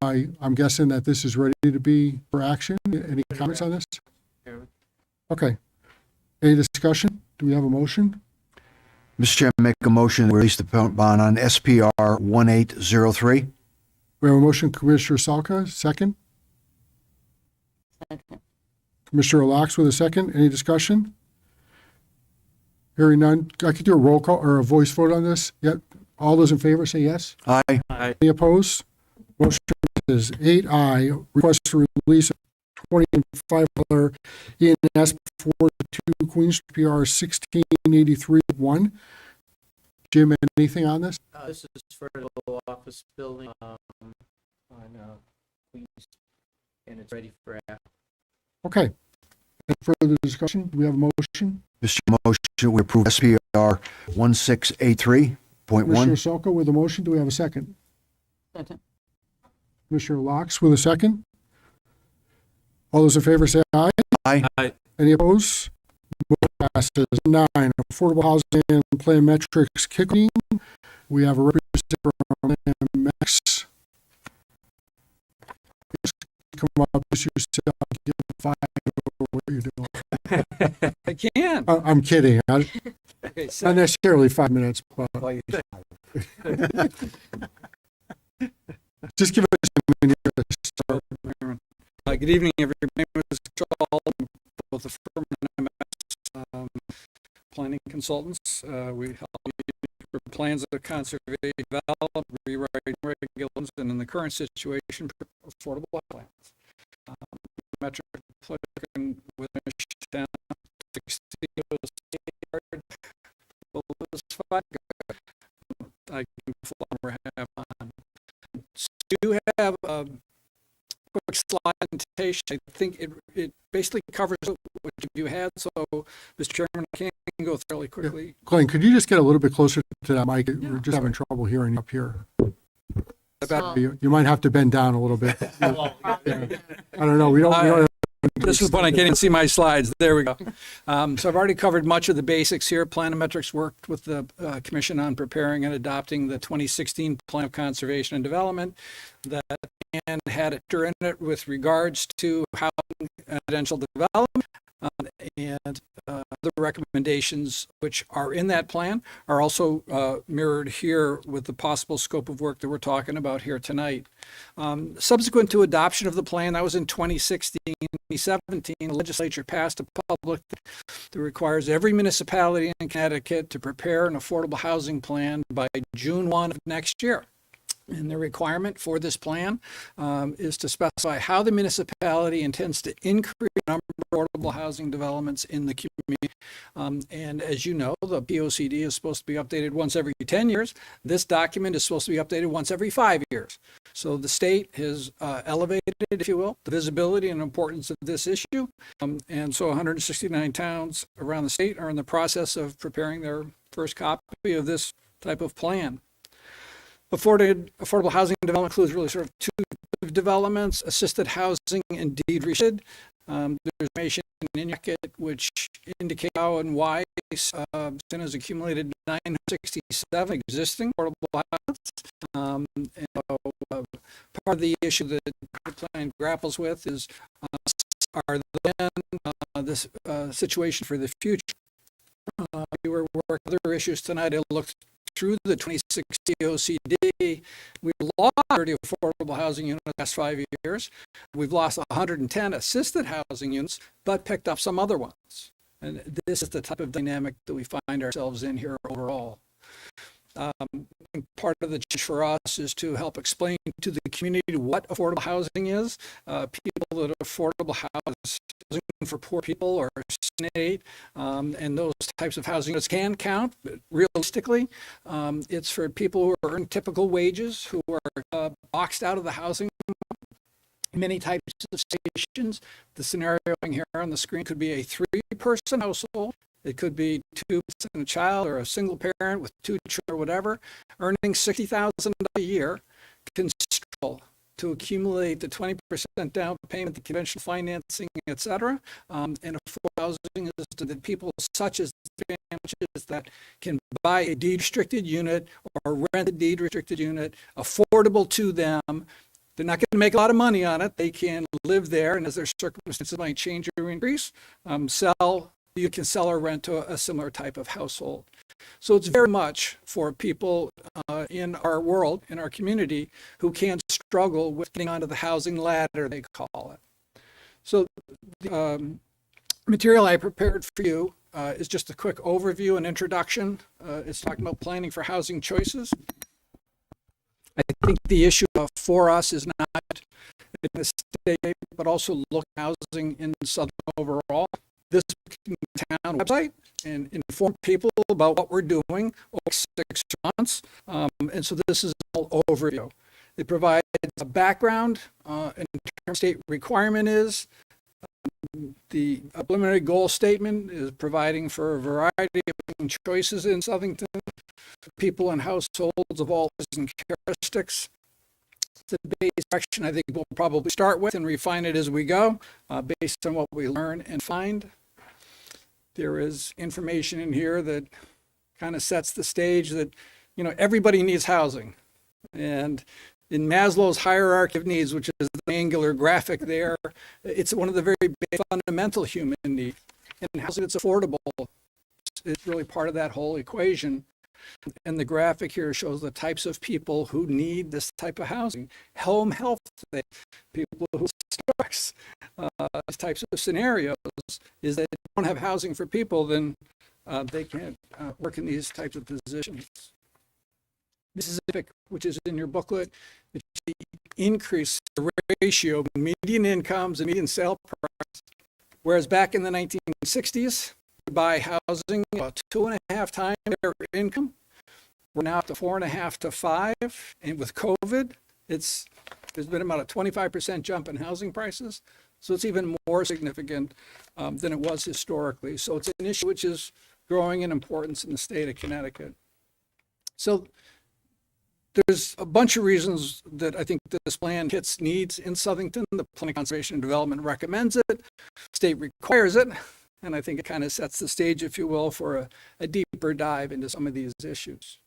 I'm guessing that this is ready to be for action. Any comments on this? Okay. Any discussion? Do we have a motion? Mr. Chairman, make a motion to release the bond on SPR 1803. We have a motion, Commissioner Salka, second. Second. Commissioner Locks with a second. Any discussion? Hearing none. I could do a roll call or a voice vote on this. Yep. All those in favor say yes. Aye. Aye. Any opposed? Motion is 8I, request to release a 25 ENS 42 Queen Street PR 1683-1. Jim, anything on this? This is for a little office building on Queens, and it's ready for action. Okay. Any further discussion? Do we have a motion? Mr. Motion, we approve SPR 1683.1. Commissioner Salka with a motion. Do we have a second? Commissioner Locks with a second. All those in favor say aye. Aye. Any opposed? Motion passes. 9, Affordable Housing and Plan Metrics Kicking. We have a representative from Max. Come up, just use give 5 what you're doing. I can. I'm kidding. Okay, Not necessarily 5 minutes, but just give us a minute to start. Good evening, everybody. My name is Charles, both the firm and MS planning consultants. We help you for plans of conservation, develop, rewriting regulations, and in the current situation, affordable plans. Metric with 10, 60, I can have on. Do have a quick slide presentation. I think it basically covers what you had. So, Mr. Chairman, I can go fairly quickly. Glenn, could you just get a little bit closer to that mic? We're just having trouble hearing you up here. You might have to bend down a little bit. Yeah. I don't know. We don't This is when I can't even see my slides. There we go. So I've already covered much of the basics here. Planometrics worked with the Commission on preparing and adopting the 2016 Plan of Conservation and Development that and had in it with regards to housing and residential development. And the recommendations which are in that plan are also mirrored here with the possible scope of work that we're talking about here tonight. Subsequent to adoption of the plan, that was in 2016, 2017, the legislature passed a public that requires every municipality in Connecticut to prepare an affordable housing plan by June 1 of next year. And the requirement for this plan is to specify how the municipality intends to increase the number of affordable housing developments in the community. And as you know, the POCD is supposed to be updated once every 10 years. This document is supposed to be updated once every 5 years. So the state has elevated, if you will, the visibility and importance of this issue. And so 169 towns around the state are in the process of preparing their first copy of this type of plan. Affordable housing development includes really sort of two developments: assisted housing and deed restricted. There's information in your packet which indicate how and why Sin has accumulated 967 existing affordable houses. Part of the issue that the plan grapples with is are then this situation for the future. We were working other issues tonight. I looked through the 2016 OCD, we've lost 30 affordable housing units in the last 5 years. We've lost 110 assisted housing units, but picked up some other ones. And this is the type of dynamic that we find ourselves in here overall. Part of the challenge for us is to help explain to the community what affordable housing is. People that affordable housing for poor people or SNAID, and those types of housing units can count, but realistically, it's for people who earn typical wages, who are boxed out of the housing. Many types of stations. The scenario here on the screen could be a 3-person household. It could be 2 and a child, or a single parent with 2 children, or whatever, earning $60,000 a year, can struggle to accumulate the 20% down payment, the conventional financing, et cetera. And affordable housing is that people such as families that can buy a deed-restricted unit or rent a deed-restricted unit, affordable to them. They're not going to make a lot of money on it. They can live there, and as their circumstances might change or increase, you can sell or rent to a similar type of household. So it's very much for people in our world, in our community, who can struggle with getting onto the housing ladder, they call it. So the material I prepared for you is just a quick overview and introduction. It's talking about planning for housing choices. I think the issue for us is not in the state, but also look at housing in Southern overall. This town website and inform people about what we're doing over 6 months. And so this is all overview. It provides a background in terms of state requirement is. The preliminary goal statement is providing for a variety of choices in Southington, people and households of all and characteristics. the base direction I think we'll probably start with and refine it as we go, based on what we learn and find. There is information in here that kind of sets the stage that, everybody needs housing. And in Maslow's hierarchy of needs, which is the angular graphic there, it's one of the very big fundamental human needs. And housing that's affordable is really part of that whole equation. And the graphic here shows the types of people who need this type of housing. Home health, people who stress, these types of scenarios is that if they don't have housing for people, then they can't work in these types of positions. This is a graphic which is in your booklet, which increase the ratio of median incomes and median sale price. Whereas back in the 1960s, to buy housing about 2.5 times their income. We're now up to 4.5 to 5. And with COVID, there's been about a 25% jump in housing prices. So it's even more significant than it was historically. So it's an issue which is growing in importance in the state of Connecticut. So there's a bunch of reasons that I think this plan hits needs in Southington. The Planning, Conservation, and Development recommends it. State requires it. And I think it kind of sets the stage, if you will, for a deeper dive into some of these issues.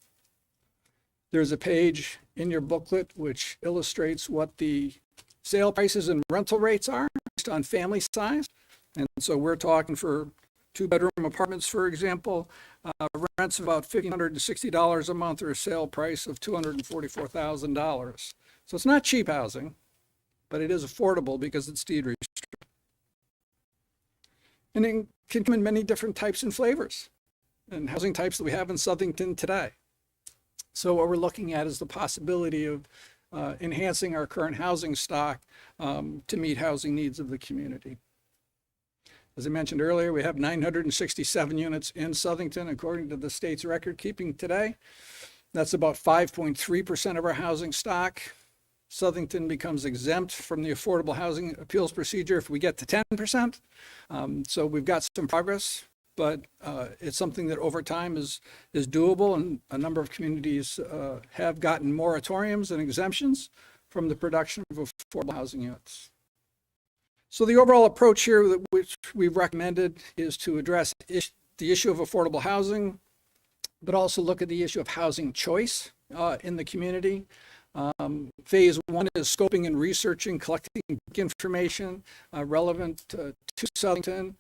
There's a page in your booklet which illustrates what the sale prices and rental rates are based on family size. And so we're talking for 2-bedroom apartments, for example, rents about $1,560 a month or a sale price of $244,000. So it's not cheap housing, but it is affordable because it's deed restricted. And it can come in many different types and flavors and housing types that we have in Southington today. So what we're looking at is the possibility of enhancing our current housing stock to meet housing needs of the community. As I mentioned earlier, we have 967 units in Southington, according to the state's record keeping today. That's about 5.3% of our housing stock. Southington becomes exempt from the affordable housing appeals procedure if we get to 10%. So we've got some progress, but it's something that over time is doable, and a number of communities have gotten moratoriums and exemptions from the production of affordable housing units. So the overall approach here, which we've recommended, is to address the issue of affordable housing, but also look at the issue of housing choice in the community. Phase 1 is scoping and researching, collecting information relevant to Southington,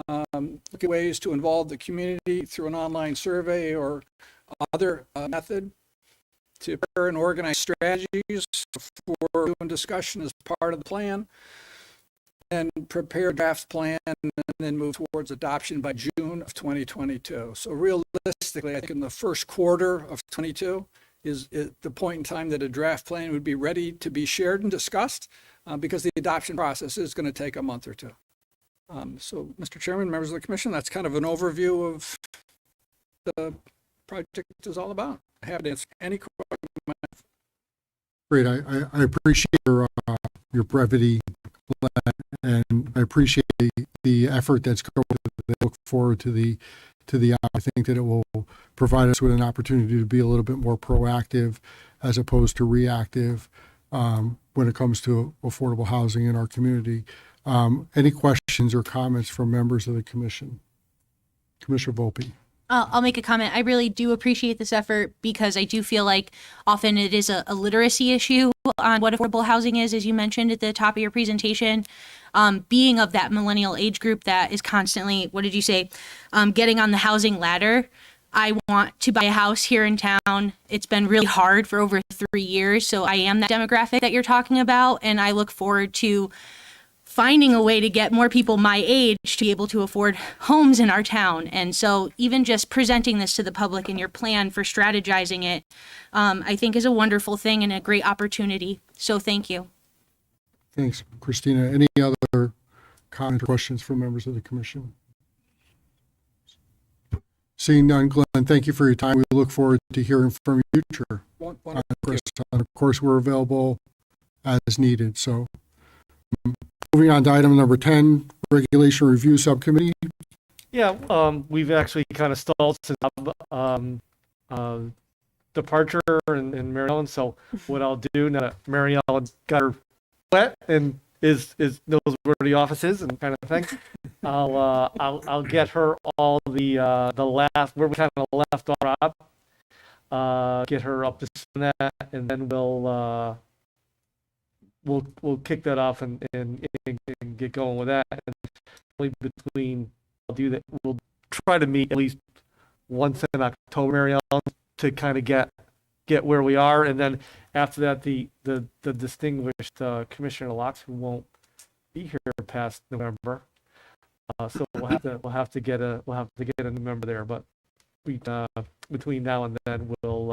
look at ways to involve the community through an online survey or other method to prepare and organize strategies for doing discussion as part of the plan, and prepare a draft plan and then move towards adoption by June of 2022. So realistically, I think in the first quarter of 22 is the point in time that a draft plan would be ready to be shared and discussed, because the adoption process is going to take a month or two. So, Mr. Chairman, members of the commission, that's kind of an overview of the project is all about. I have to answer any question. Great. I appreciate your brevity, and I appreciate the effort that's going to look forward to the I think that it will provide us with an opportunity to be a little bit more proactive as opposed to reactive when it comes to affordable housing in our community. Any questions or comments from members of the commission? Commissioner Volpe. I'll make a comment. I really do appreciate this effort because I do feel like often it is a literacy issue on what affordable housing is, as you mentioned at the top of your presentation. Being of that millennial age group that is constantly, what did you say, getting on the housing ladder. I want to buy a house here in town. It's been really hard for over 3 years. So I am that demographic that you're talking about. And I look forward to finding a way to get more people my age to be able to afford homes in our town. And so even just presenting this to the public and your plan for strategizing it, I think is a wonderful thing and a great opportunity. So thank you. Thanks, Christina. Any other comments or questions from members of the commission? Seeing none, Glenn, thank you for your time. We look forward to hearing from you in the future. Of course, we're available as needed. So moving on to item number 10, Regulation Review Subcommittee. Yeah, we've actually kind of stalled since departure and Mary Ellen. So what I'll do now that Mary Ellen got her wet and is knows where the office is and kind of thing, I'll get her all the last where we kind of left off. Get her up to that, and then we'll kick that off and get going with that. And between I'll do that. We'll try to meet at least once in October, Mary Ellen, to kind of get where we are, and then after that, the distinguished Commissioner Locks, who won't be here past November, so we'll have to get a new member there. But we between now and then we'll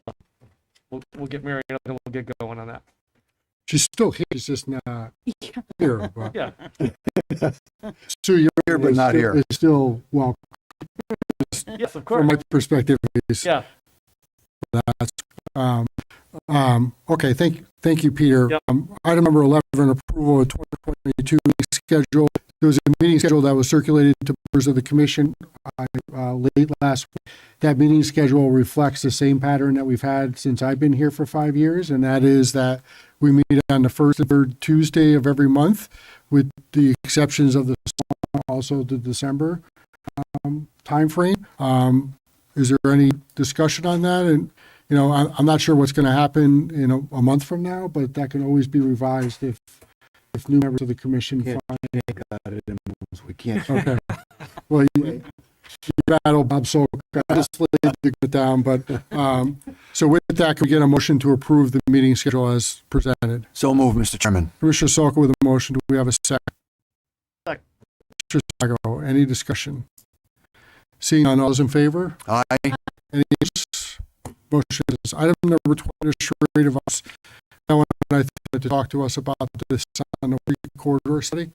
get Mary Ellen and we'll get going on that. She's still here, she's just not here. But Yeah. Sue, you're Here, but not here. Is still welcome. Yes, of course. From my perspective, Yeah. that's okay. Thank you, Peter. Yep. Item number 11, approval of 2022 meeting schedule. There was a meeting schedule that was circulated to members of the commission late last week. That meeting schedule reflects the same pattern that we've had since I've been here for 5 years, and that is that we meet on the first and third Tuesday of every month, with the exceptions of also the December timeframe. Is there any discussion on that? And I'm not sure what's going to happen in a month from now, but that can always be revised if new members of the commission find. We can't. Okay. Well, you battle Bob Solk. I just laid to get down, but so with that, can we get a motion to approve the meeting schedule as presented? So move, Mr. Chairman. Commissioner Solk with a motion. Do we have a second? Second. Commissioner Sago, any discussion? Seeing none, all those in favor? Aye. Any against? Motion is item number 20, administrative office. Now, I think to talk to us about this on the corridor study.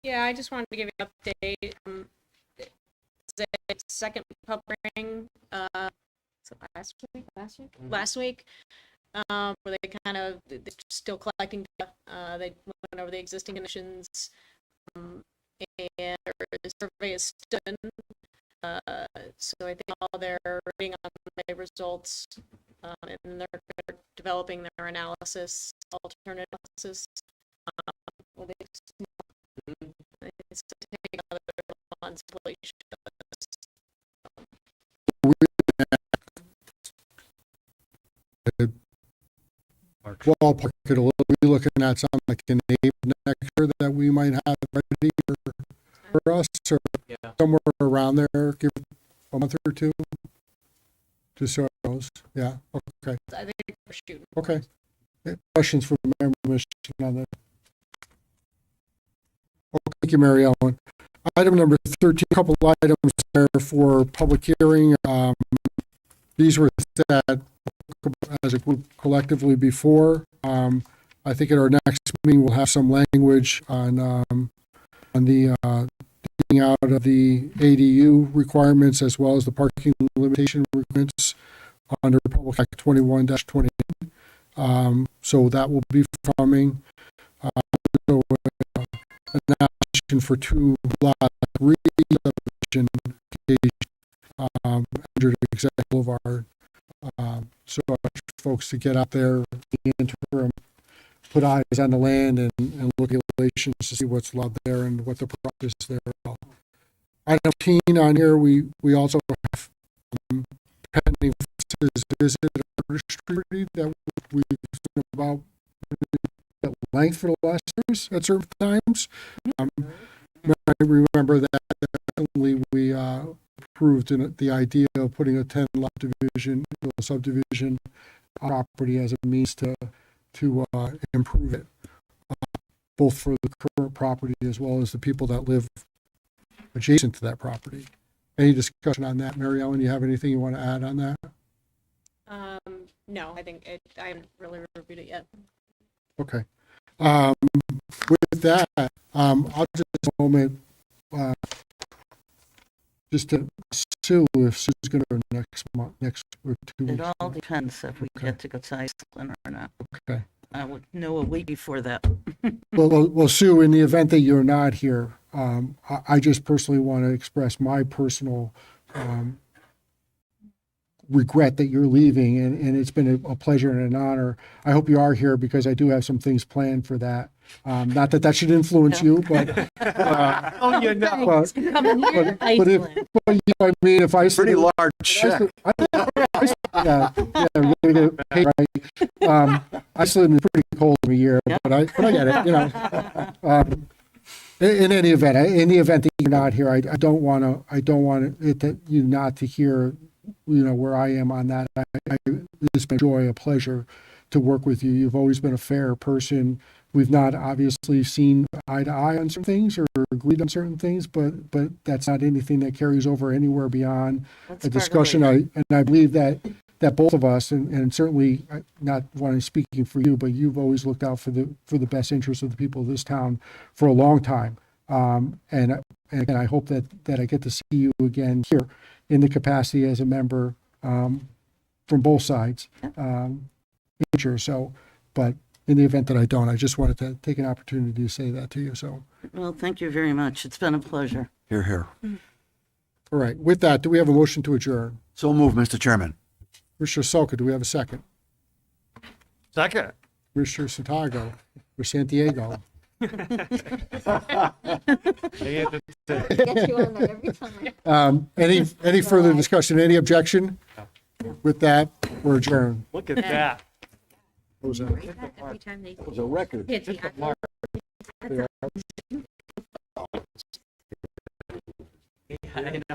Yeah, I just wanted to give you an update. The second public hearing, so last week, where they they're still collecting data. They went over the existing conditions, and the survey is done. So I think all they're waiting on the results, and they're developing their analysis, alternate analysis. It's to take another month's completion. Ballpark it a little. We're looking at something like in April next year that we might have ready for us, or somewhere around there. Give it a month or two. Just so it goes. Yeah. Okay. I think we're shooting. Okay. Questions from members on that? Okay, thank you, Mary Ellen. Item number 13, a couple items there for public hearing. These were set as a group collectively before. I think at our next meeting we'll have some language on the taking out of the ADU requirements as well as the parking limitation requirements under Public Act 21-20. So that will be coming. So, an application for 2 lot re-subdivision under the Executive Boulevard. So I urge folks to get out there in the interim, put eyes on the land and look at regulations to see what's allowed there and what the process there. Item 15 on here, we also have pending visit registry that we've been about at length for the last years at certain times. I remember that definitely we approved the idea of putting a 10-lot division, a subdivision property as a means to improve it, both for the current property as well as the people that live adjacent to that property. Any discussion on that, Mary Ellen? You have anything you want to add on that? No, I think I haven't really reviewed it yet. Okay. With that, I'll just take a moment just to Sue, if Sue's going to next month, next or 2 weeks. It all depends if we get to go to Iceland or not. Okay. I would know a week before that. Well, Sue, in the event that you're not here, I just personally want to express my personal regret that you're leaving, and it's been a pleasure and an honor. I hope you are here because I do have some things planned for that. Not that that should influence you, but Oh, you know. but, Coming here, but if but, you know, I mean, if I Pretty large check. yeah, we're gonna get paid right. I still live in pretty cold every year, but I get it, you know. In any event, in the event that you're not here, I don't want it to, you not to hear, you know, where I am on that. It's been a joy, a pleasure to work with you. You've always been a fair person. We've not obviously seen eye to eye on certain things or agreed on certain things, but that's not anything that carries over anywhere beyond a discussion. I believe that both of us, and certainly not wanting speaking for you, but you've always looked out for the best interests of the people of this town for a long time. And again, I hope that I get to see you again here in the capacity as a member from both sides. So, but in the event that I don't, I just wanted to take an opportunity to say that to you. So, Well, thank you very much. It's been a pleasure. Here, here. all right. With that, do we have a motion to adjourn? So move, Mr. Chairman. Mr. Sulka, do we have a second? Second. Mr. Santiago, or Santiago? Get you on there every time. Any further discussion? Any objection? With that, we're adjourned. Look at that. What was that? Every time they It was a record. hit the I know.